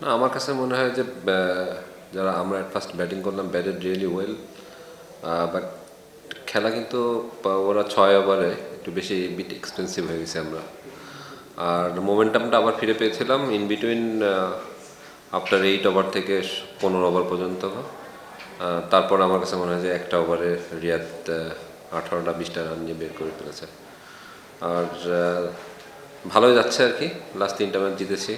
না, আমার কাছে মনে হয় যে যারা আমরা এট ফার্স্ট ব্যাটিং করলাম ব্যাটেড রিয়েলি ওয়েল, বাট খেলা কিন্তু ওরা 6 ওভারে একটু বেশি বিট এক্সপেন্সিভ হয়ে গেছে আমরা। আর মোমেন্টামটা আবার ফিরে পেয়েছিলাম ইন বিটুইন আফটার 8 ওভার থেকে 15 ওভার পর্যন্ত। তারপর আমার কাছে মনে হয় যে একটা ওভারে রিয়াদ 18টা 20টা রান নিয়ে বের করে ফেলেছে। আর ভালোই যাচ্ছে আর কি, লাস্ট 3টা ম্যাচ জিতেছি,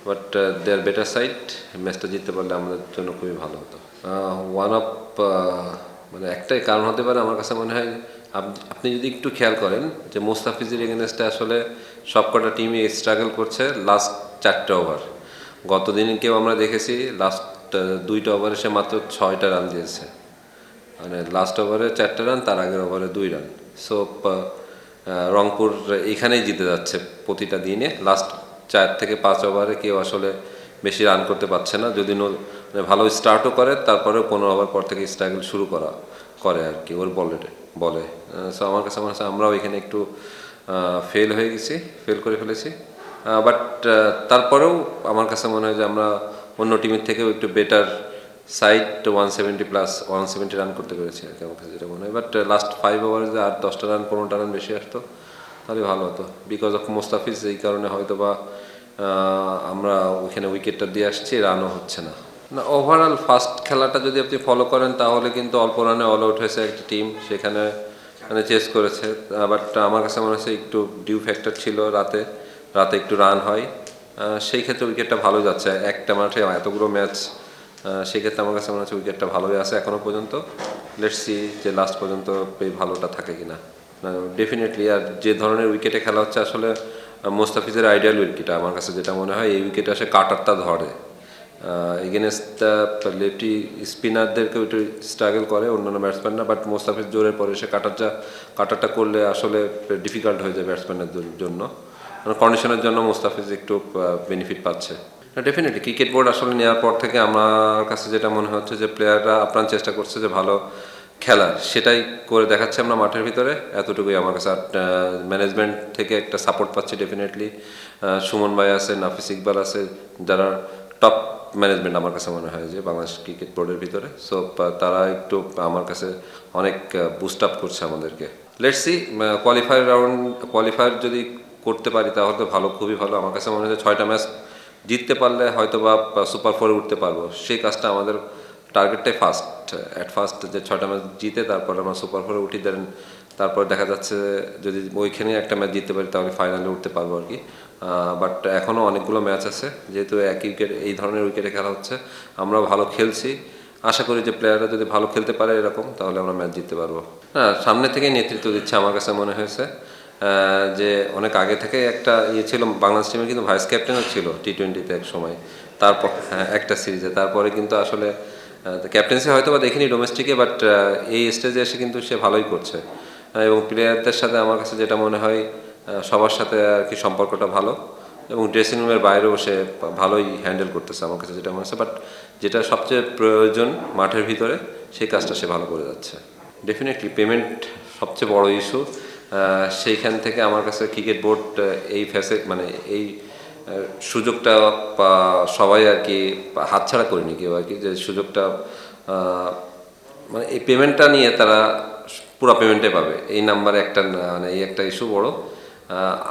বাট দেয়ার বেটার সাইড। ম্যাচটা জিততে পারলে আমাদের জন্য খুবই ভালো হতো। ওয়ান অফ মানে একটাই কারণ হতে পারে আমার কাছে মনে হয়, আপনি যদি একটু খেয়াল করেন যে মোস্তাফিজের এগেনস্টে আসলে সবকটা টিমই স্ট্রাগল করছে লাস্ট 4টে ওভার। গতদিনকেও আমরা দেখেছি লাস্ট 2টা ওভারে সে মাত্র 6টা রান দিয়েছে, মানে লাস্ট ওভারে 4টে রান, তার আগের ওভারে 2 রান। সো রংপুর এখানেই জিতে যাচ্ছে প্রতিটা দিনে। লাস্ট 4 থেকে 5 ওভারে কেউ আসলে বেশি রান করতে পারছে না, যদি মানে ভালো স্টার্টও করে তারপরেও 15 ওভার পর থেকে স্ট্রাগল শুরু করে আর কি ওর বলে। সো আমার কাছে মনে হচ্ছে আমরাও এখানে একটু ফেল করে ফেলেছি। বাট তারপরেও আমার কাছে মনে হয় যে আমরা অন্য টিমের থেকেও একটু বেটার সাইড 170+ রান করতে পেরেছি আর কি, আমার কাছে যেটা মনে হয়। বাট লাস্ট 5 ওভারে যে আর 10টা রান 15টা রান বেশি আসতো তাহলে ভালো হতো, বিকজ অফ মোস্তাফিজ। এই কারণে হয়তো বা আমরা ওইখানে উইকেটটা দিয়ে আসছি, রানও হচ্ছে না। না, ওভারঅল ফার্স্ট খেলাটা যদি আপনি ফলো করেন তাহলে কিন্তু অল্প রানে অল আউট হয়েছে একটা টিম, সেখানে মানে চেস করেছে। বাট আমার কাছে মনে হচ্ছে একটু ডিউ ফ্যাক্টর ছিল, রাতে একটু রান হয়, সেই ক্ষেত্রে উইকেটটা ভালো যাচ্ছে একটা মাঠে এতগুলো ম্যাচ। সেই ক্ষেত্রে আমার কাছে মনে হচ্ছে উইকেটটা ভালোই আছে এখনও পর্যন্ত। লেটস সি যে লাস্ট পর্যন্ত এই ভালোটা থাকে কিনা। ডেফিনেটলি আর যে ধরনের উইকেটে খেলা হচ্ছে আসলে মোস্তাফিজের আইডিয়াল উইকেট আমার কাছে যেটা মনে হয়, এই উইকেটে আসে কাটারটা ধরে এগেনস্ট লেফটি স্পিনারদেরকেও একটু স্ট্রাগল করে অন্যান্য ব্যাটসম্যানরা, বাট মোস্তাফিজ জোরের পরে সে কাটারটা করলে আসলে ডিফিকাল্ট হয়ে যায় ব্যাটসম্যানদের জন্য। মানে কন্ডিশনের জন্য মোস্তাফিজ একটু বেনিফিট পাচ্ছে। ডেফিনেটলি ক্রিকেট বোর্ড আসলে নেওয়ার পর থেকে আমার কাছে যেটা মনে হচ্ছে যে প্লেয়াররা আপ্রাণ চেষ্টা করছে যে ভালো খেলার, সেটাই করে দেখাচ্ছে আমরা মাঠের ভিতরে, এতটুকুই আমার কাছে। আর ম্যানেজমেন্ট থেকে একটা সাপোর্ট পাচ্ছি ডেফিনেটলি। সুমন ভাই আছে, নাফিস ইকবাল আছে, যারা টপ ম্যানেজমেন্ট আমার কাছে মনে হয় যে বাংলাদেশ ক্রিকেট বোর্ডের ভিতরে। সো তারা একটু আমার কাছে অনেক বুস্ট আপ করছে আমাদেরকে। লেটস সি কোয়ালিফায়ার যদি করতে পারি তাহলে তো ভালো, খুবই ভালো। আমার কাছে মনে হয় 6টা ম্যাচ জিততে পারলে হয়তো বা সুপার ফোরে উঠতে পারবো। সেই কাজটা আমাদের টার্গেটটাই ফার্স্ট যে 6টা ম্যাচ জিতে তারপর আমরা সুপার ফোরে উঠি, দেন তারপর দেখা যাচ্ছে যদি ওইখানে একটা ম্যাচ জিততে পারি তাহলে ফাইনালে উঠতে পারবো আর কি। বাট এখনও অনেকগুলো ম্যাচ আছে, যেহেতু এই ধরনের উইকেটে খেলা হচ্ছে, আমরাও ভালো খেলছি। আশা করি যে প্লেয়াররা যদি ভালো খেলতে পারে এরকম, তাহলে আমরা ম্যাচ জিততে পারবো। হ্যাঁ, সামনে থেকেই নেতৃত্ব দিচ্ছে আমার কাছে মনে হয়েছে। যে অনেক আগে থেকে একটা ছিল বাংলাদেশ টিমের, কিন্তু ভাইস ক্যাপ্টেনও ছিল T20-তে এক সময়, তারপর একটা সিরিজে। তারপরে কিন্তু আসলে ক্যাপ্টেন্সি হয়তো বা দেখিনি ডোমেস্টিকে, বাট এই স্টেজে এসে কিন্তু সে ভালোই করছে। এবং প্লেয়ারদের সাথে আমার কাছে যেটা মনে হয় সবার সাথে আর কি সম্পর্কটা ভালো, এবং ড্রেসিং রুমের বাইরেও সে ভালোই হ্যান্ডেল করতেছে আমার কাছে যেটা মনে হচ্ছে। বাট যেটা সবচেয়ে প্রয়োজন মাঠের ভিতরে, সেই কাজটা সে ভালো করে যাচ্ছে। ডেফিনেটলি পেমেন্ট সবচেয়ে বড় ইস্যু। সেইখান থেকে আমার কাছে ক্রিকেট বোর্ড মানে এই সুযোগটা সবাই আর কি হাতছাড়া করেনি কেউ আর কি, যে সুযোগটা মানে এই পেমেন্টটা নিয়ে তারা পুরো পেমেন্টে পাবে, এই নাম্বারে একটা মানে এই একটা ইস্যু বড়।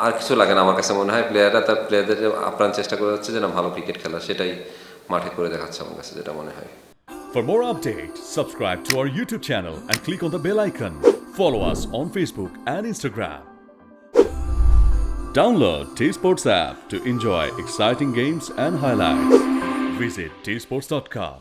আর কিছু লাগে না আমার কাছে মনে হয়। প্লেয়ারদের আপ্রাণ চেষ্টা করে যাচ্ছে যে না ভালো ক্রিকেট খেলা, সেটাই মাঠে করে দেখাচ্ছে আমার কাছে যেটা মনে হয়। For more updates, subscribe to our YouTube channel and click on the bell icon. Follow us on Facebook and Instagram. Download T-Sports app to enjoy exciting games and highlights. Visit tsports.com.